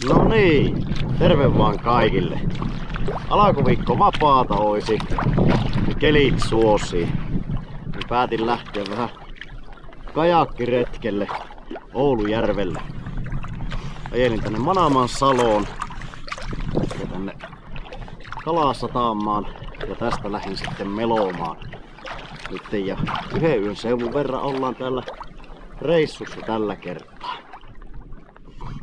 No niin, terve vaan kaikille. Alkuviikko vapaata oisi, kelit suosii. Niin päätin lähteä vähän kajakkiretkelle Oulujärvelle. Ajelin tänne Manamaan Saloon ja tänne Kalasatamaan ja tästä lähdin sitten melomaan. Nyt ja yhden yön seuvun verran ollaan täällä reissussa tällä kertaa.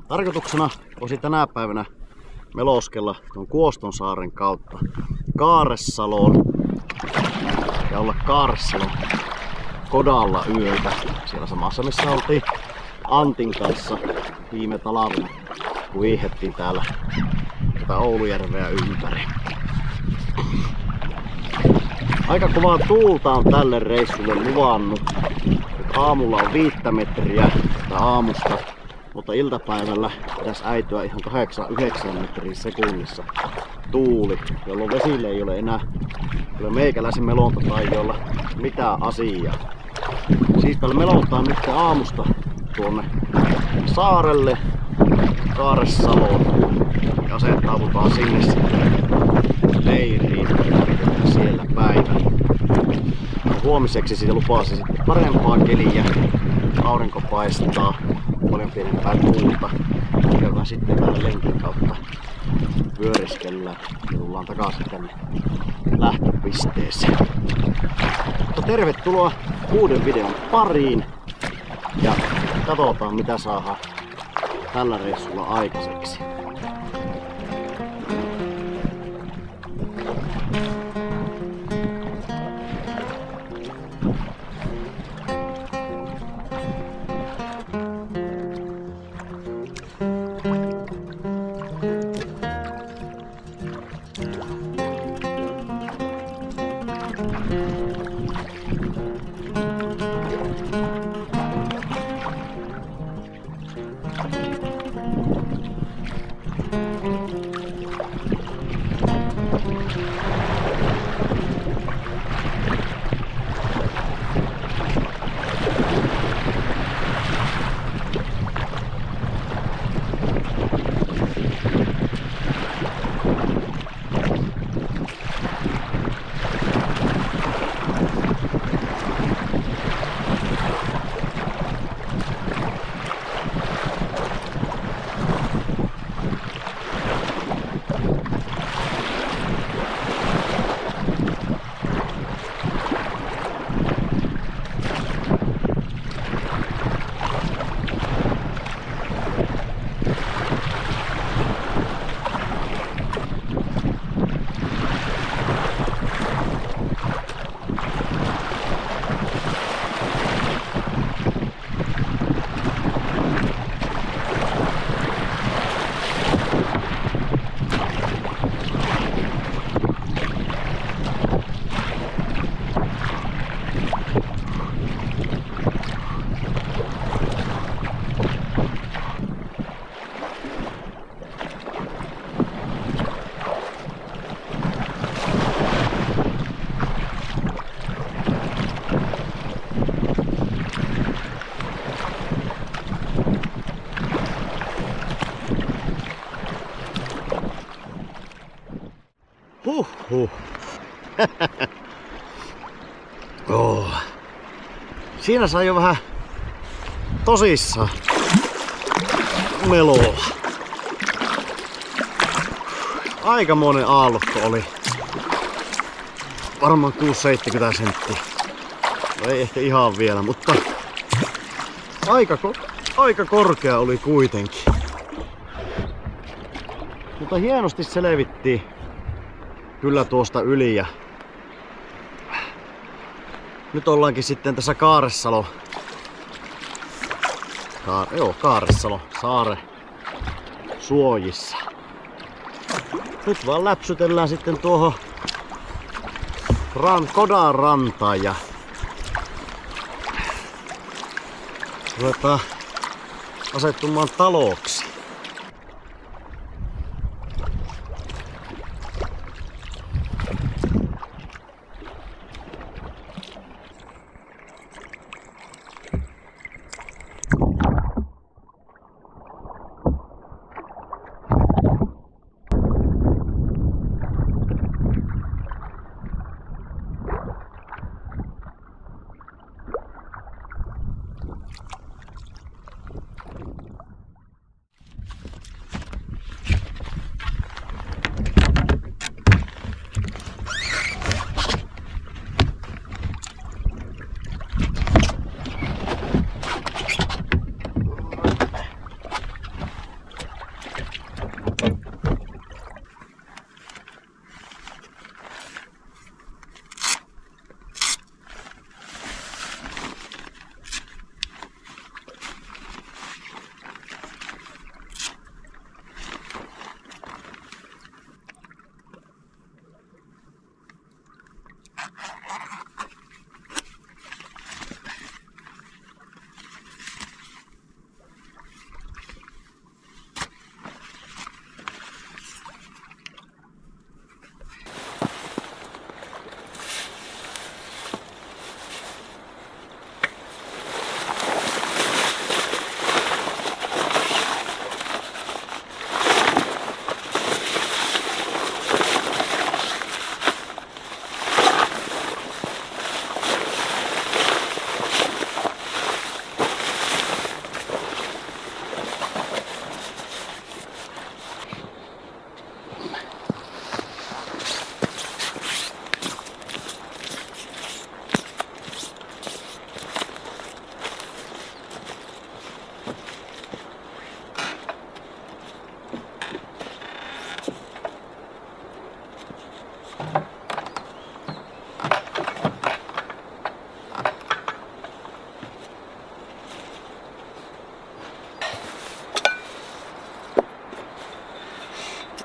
Tarkoituksena olisi tänä päivänä meloskella tuon Kuostonsaaren kautta Kaaressaloon ja olla Kaaressalon kodalla yötä. Siellä samassa missä oltiin Antin kanssa viime talvena, kun viihettiin täällä tätä Oulujärveä ympäri. Aika kovaa tuulta on tälle reissulle luvannut. Aamulla on 5 metriä aamusta, mutta iltapäivällä pitäisi äityä ihan 8-9 metriä sekunnissa tuuli, jolloin vesille ei ole enää kyllä meikäläisen melontataidolla mitään asiaa. Siis täällä melontaan nyt aamusta tuonne saarelle Kaaressaloon ja asettaudutaan sinne sitten leiriin ja siellä päivän. Huomiseksi siitä lupasi sitten parempaa keliä, aurinko paistaa, paljon pienempää tuulta, joka sitten vähän lenkin kautta vyöriskellään ja tullaan takaisin tänne lähtöpisteeseen. Mutta tervetuloa uuden videon pariin ja katsotaan mitä saadaan tällä reissulla aikaiseksi. Huhhuh. Oh. Siinä sai jo vähän tosissaan meloa. Aikamoinen aallokko oli. Varmaan 6-70 senttiä. No ei ehkä ihan vielä, mutta aika korkea oli kuitenkin. Mutta hienosti selvittiin kyllä tuosta yli ja nyt ollaankin sitten tässä Kaaressalo saaren suojissa. Nyt vaan läpsytellään sitten tuohon Kodan rantaan ja ruvetaan asettumaan taloksi.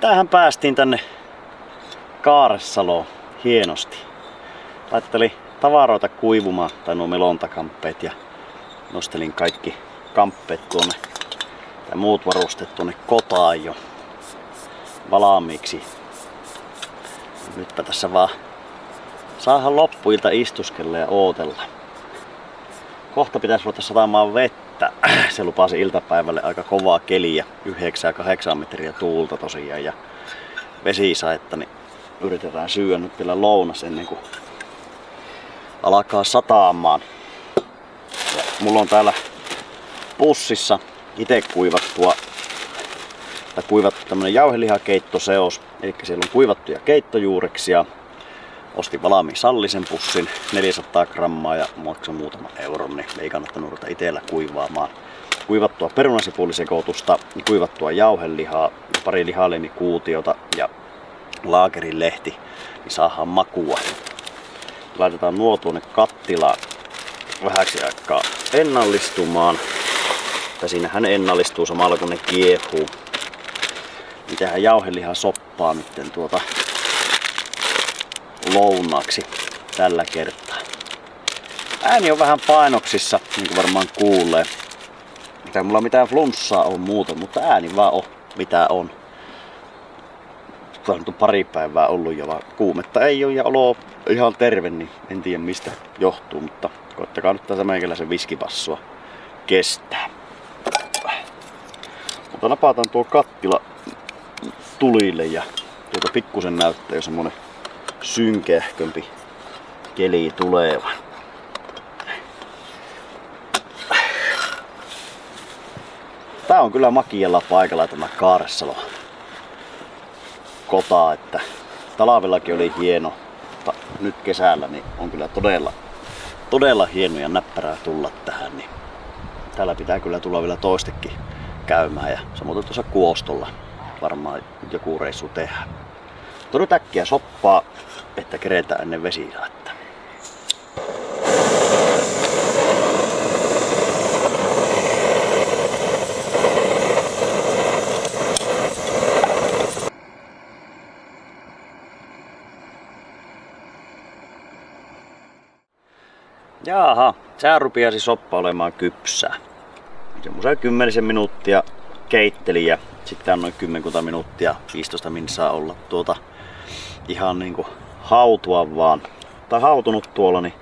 Tähän päästiin tänne Kaaressaloon hienosti. Laittelin tavaroita kuivumaan, tai nuo melontakamppeet, ja nostelin kaikki kamppeet tuonne ja muut varusteet tuonne kotaan jo valmiiksi. Nytpä tässä vaan saadaan loppuilta istuskella ja ootella. Kohta pitäisi ruveta satamaan vettä. Se lupasi iltapäivälle aika kovaa keliä, 9-8 metriä tuulta tosiaan ja vesisaetta, niin yritetään syödä nyt vielä lounas ennen kuin alkaa sataamaan. Ja mulla on täällä pussissa itse kuivattu tämmönen jauhelihakeittoseos, eli siellä on kuivattuja keittojuureksia. Ostin valmiin Sallisen pussin, 400 grammaa ja maksoi muutaman euron, niin ei kannattanut ruveta itellä kuivaamaan. Kuivattua perunasipulisekoitusta, kuivattua jauhelihaa, pari lihalemikuutiota ja laakerin lehti, niin saadaan makua. Laitetaan nuo tuonne kattilaan vähäksi aikaa ennallistumaan. Ja siinähän ennallistuu samalla kun ne kiehuu. Niin tehdään jauhelihaa soppaa nyt lounaaksi tällä kertaa. Ääni on vähän painoksissa, niin kuin varmaan kuulee. Mitä mulla mitään flunssaa on muuten, mutta ääni vaan on mitä on. Tämä on pari päivää ollut jo, vaan kuumetta ei ole ja olo ihan terve, niin en tiedä mistä johtuu, mutta koittakaa nyt tässä meikäläisen viskipassua kestää. Mutta napataan tuo kattila tulille ja pikkusen näyttää jo semmonen synkeähkömpi keli tulevan. Tää on kyllä makialla paikalla tämä Kaaressalo kota, että talvellakin oli hieno, mutta nyt kesällä niin on kyllä todella hieno ja näppärää tulla tähän, niin täällä pitää kyllä tulla vielä toistekin käymään ja samoin tuossa Kuostolla varmaan joku reissu tehdään. Mutta nyt äkkiä soppaa, että keretään ennen vesisaetta. Jaaha, tää rupiasi soppa olemaan kypsää. Semmoisen 10 minuuttia keittelin ja sitten noin 10 minuuttia, 15 minsaa olla ihan niinku hautua vaan. Tai hautunut tuolla, niin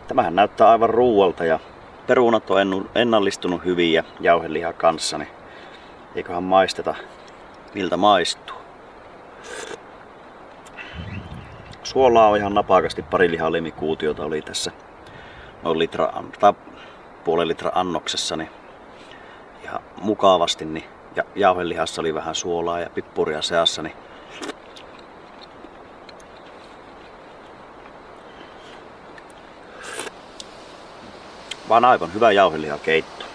tämähän näyttää aivan ruualta ja perunat on ennallistunut hyvin ja jauheliha kanssa, niin eiköhän maisteta miltä maistuu. Suolaa on ihan napakasti, pari lihalemikuutiota oli tässä noin puolen litran annoksessa, niin ihan mukavasti, niin ja jauhelihassa oli vähän suolaa ja pippuria seassa, niin vaan aivan hyvä jauhelihakeitto.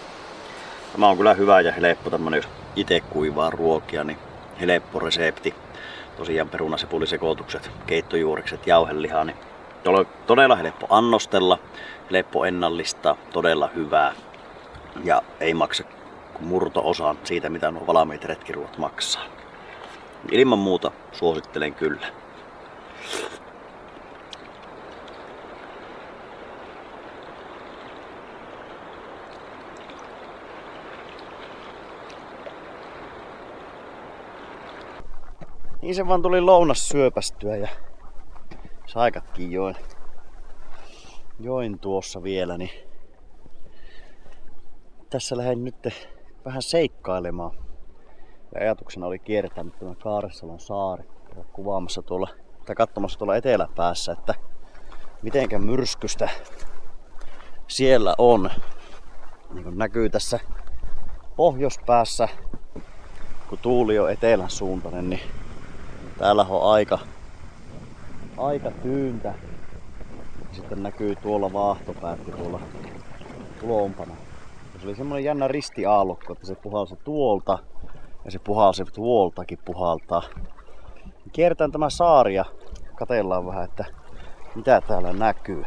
Tämä on kyllä hyvä ja helppo tämmönen, jos itse kuivaa ruokia, niin helppo resepti. Tosiaan perunasepulisekoitukset, keittojuurikset, jauhelihaa, niin todella helppo annostella, helppo ennallistaa, todella hyvää ja ei maksa kuin murto-osan siitä, mitä nuo valmiit retkiruot maksaa. Ilman muuta suosittelen kyllä. Niin se vaan tuli lounas syöpästyä ja saikatkin join tuossa vielä, niin tässä lähdin nyt vähän seikkailemaan. Ja ajatuksena oli kiertää nyt tämän Kaaressalon saari kuvaamassa tuolla, tai katsomassa tuolla eteläpäässä, että mitenkä myrskystä siellä on. Niin kuin näkyy tässä pohjoispäässä, kun tuuli on etelän suuntainen, niin täällä on aika tyyntä. Sitten näkyy tuolla vaahtopäätti tuolla tulompana. Se oli semmonen jännä ristiaallokko, että se puhalsi tuolta ja se puhalsi tuoltakin puhaltaa. Kierretään tämä saari ja katsellaan vähän, että mitä täällä näkyy.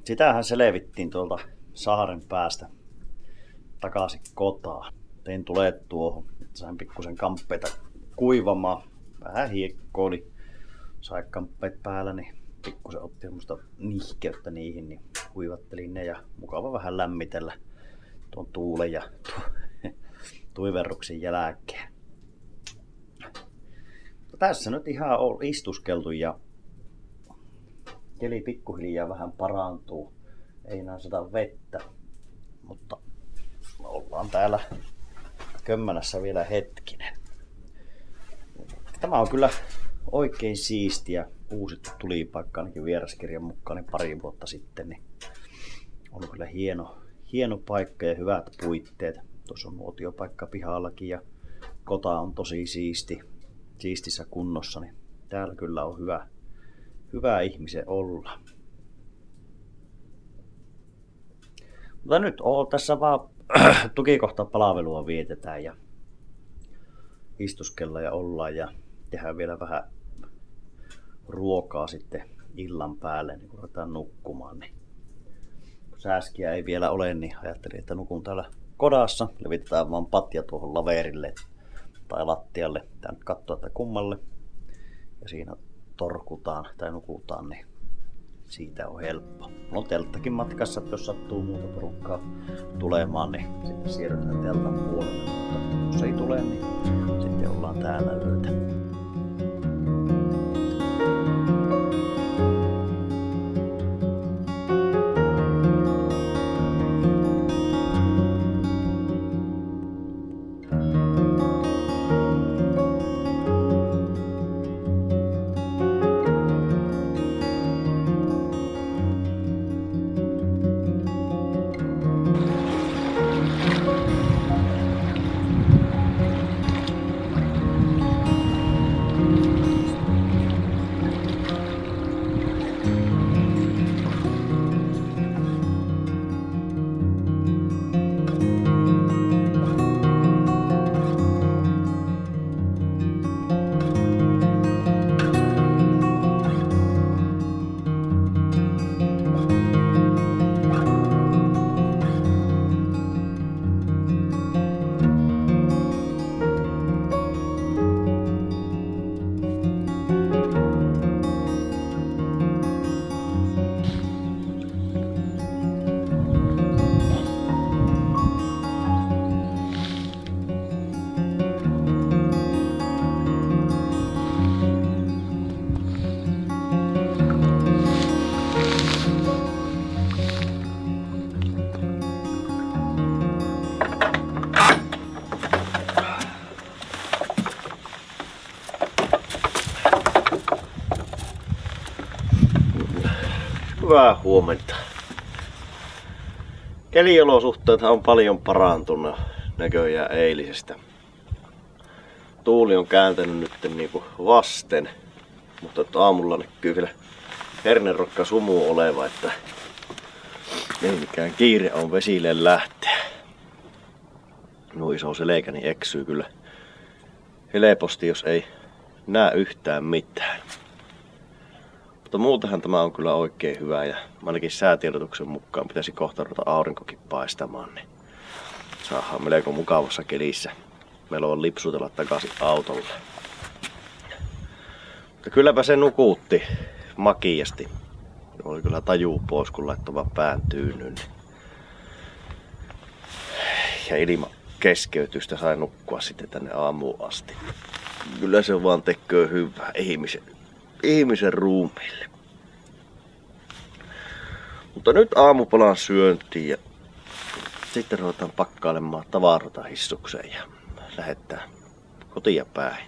Sitähän selvittiin tuolta saaren päästä takaisin kotaan. Tein tulee tuohon, että sain pikkusen kamppeita kuivamaan. Vähän hiekkoili, sai kamppeet päällä, niin pikkusen otti semmoista nihkeyttä niihin, niin kuivattelin ne ja mukava vähän lämmitellä tuon tuulen ja tuiverruksen jälkeen. Tässä nyt ihan on istuskeltu ja keli pikkuhiljaa vähän parantuu. Ei enää sada vettä, mutta ollaan täällä Kömmänässä vielä hetkinen. Tämä on kyllä oikein siistiä. Uusittu tulipaikka ainakin vieraskirjan mukaan niin pari vuotta sitten. Niin on kyllä hieno paikka ja hyvät puitteet. Tuossa on nuotiopaikka pihallakin ja kota on tosi siistissä kunnossa. Niin täällä kyllä on hyvä ihmisen olla. Mutta nyt tässä vaan tukikohtapalvelua vietetään ja istuskellaan ja ollaan ja tehdään vielä vähän ruokaa sitten illan päälle, niin kun ruvetaan nukkumaan. Niin kun sääskiä ei vielä ole, niin ajattelin, että nukun täällä kodassa. Levitetään vaan patja tuohon laverille tai lattialle. Tää nyt katsoo, että kummalle. Ja siinä torkutaan tai nukutaan, niin siitä on helppo. Mulla on telttakin matkassa, että jos sattuu muuta porukkaa tulemaan, niin sitten siirrytään teltan puolelle. Mutta jos ei tule, niin sitten ollaan täällä yötä. Hyvää huomenta. Keliolosuhteethan on paljon parantunut näköjään eilisestä. Tuuli on kääntänyt nyt niinku vasten, mutta aamulla näkyy vielä hernerokka sumu oleva, että ei mikään kiire on vesille lähteä. Nuo iso selkäni eksyy kyllä helposti, jos ei näe yhtään mitään. Mutta muutenhan tämä on kyllä oikein hyvä ja ainakin säätiedotuksen mukaan pitäisi kohta ruveta aurinkokin paistamaan, niin saadaan melko mukavassa kelissä meloon lipsutella takaisin autolle. Mutta kylläpä se nukutti makiasti. Oli kyllä tajuu pois, kun laittoi vaan pään tyynyn. Ja ilman keskeytystä sai nukkua sitten tänne aamuun asti. Kyllä se vaan tekee hyvää ihmisen ruumiille. Mutta nyt aamupalan syöntiin ja sitten ruvetaan pakkailemaan tavaroita hissukseen ja lähdetään kotia päin.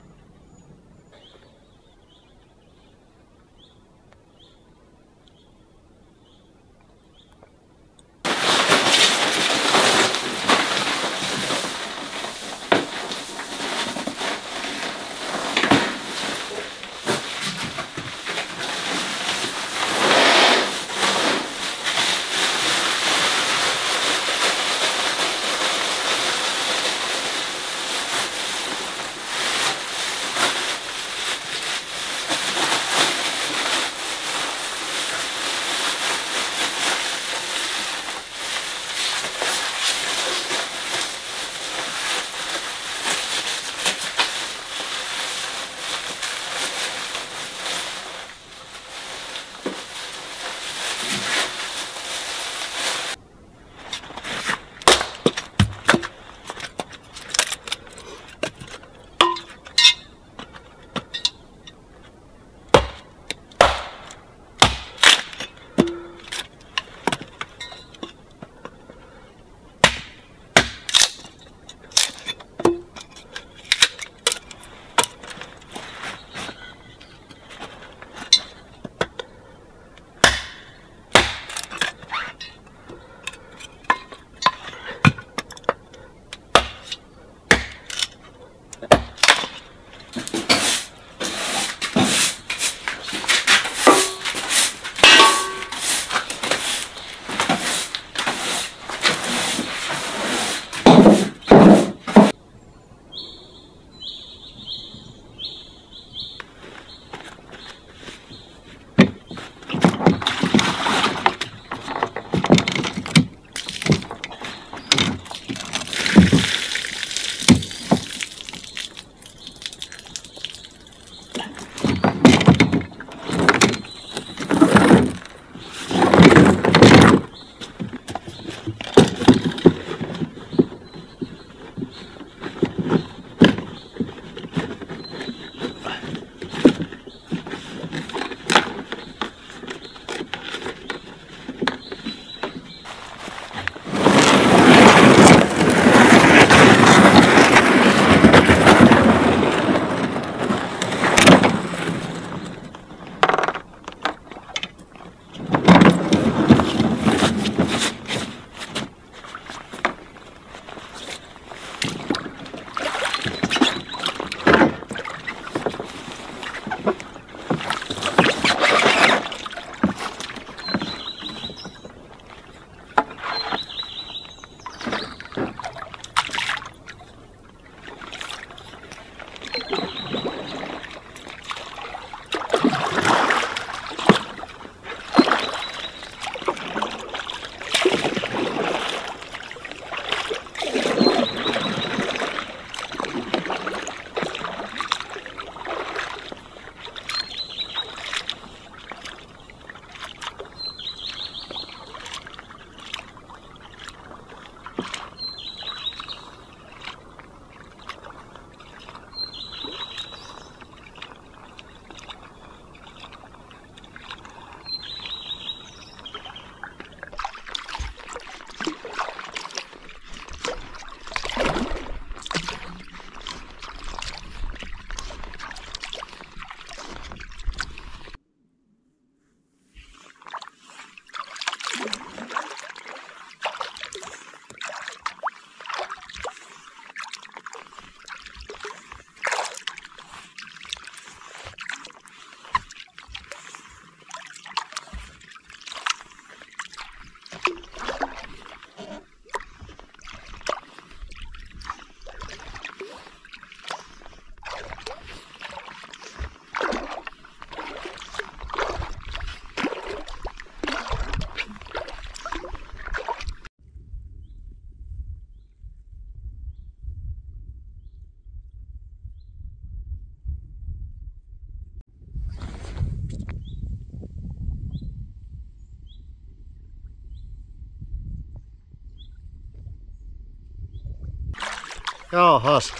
Jaahas,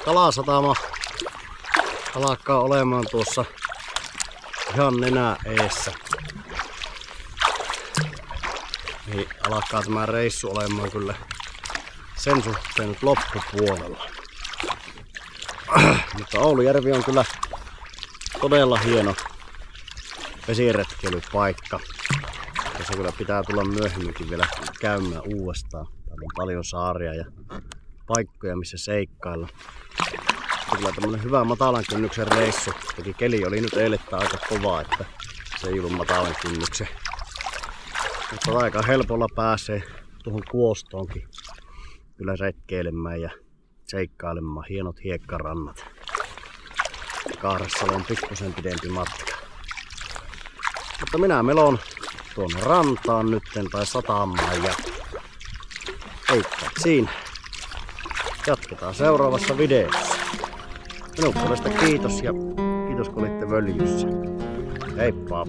kalasatama alkaa olemaan tuossa ihan nenä eessä. Niin alkaa tämä reissu olemaan kyllä sen suhteen nyt loppupuolella. Mutta Oulujärvi on kyllä todella hieno vesiretkeilypaikka. Tässä kyllä pitää tulla myöhemminkin vielä käymään uudestaan. Täällä on paljon saaria ja paikkoja missä seikkailla. Kyllä tämmönen hyvä matalan kynnyksen reissu. Toki keli oli nyt eilettä aika kova, että se ei ollut matalan kynnyksen. Mutta aika helpolla pääsee tuohon Kuostoonkin kyllä retkeilemään ja seikkailemaan. Hienot hiekkarannat. Kaaressalo on pikkusen pidempi matka. Mutta minä melon tuonne rantaan nytten tai satamaan ja eikkä siinä. Jatketaan seuraavassa videossa. Minun puolesta kiitos ja kiitos kun olitte völjyssä. Heippa!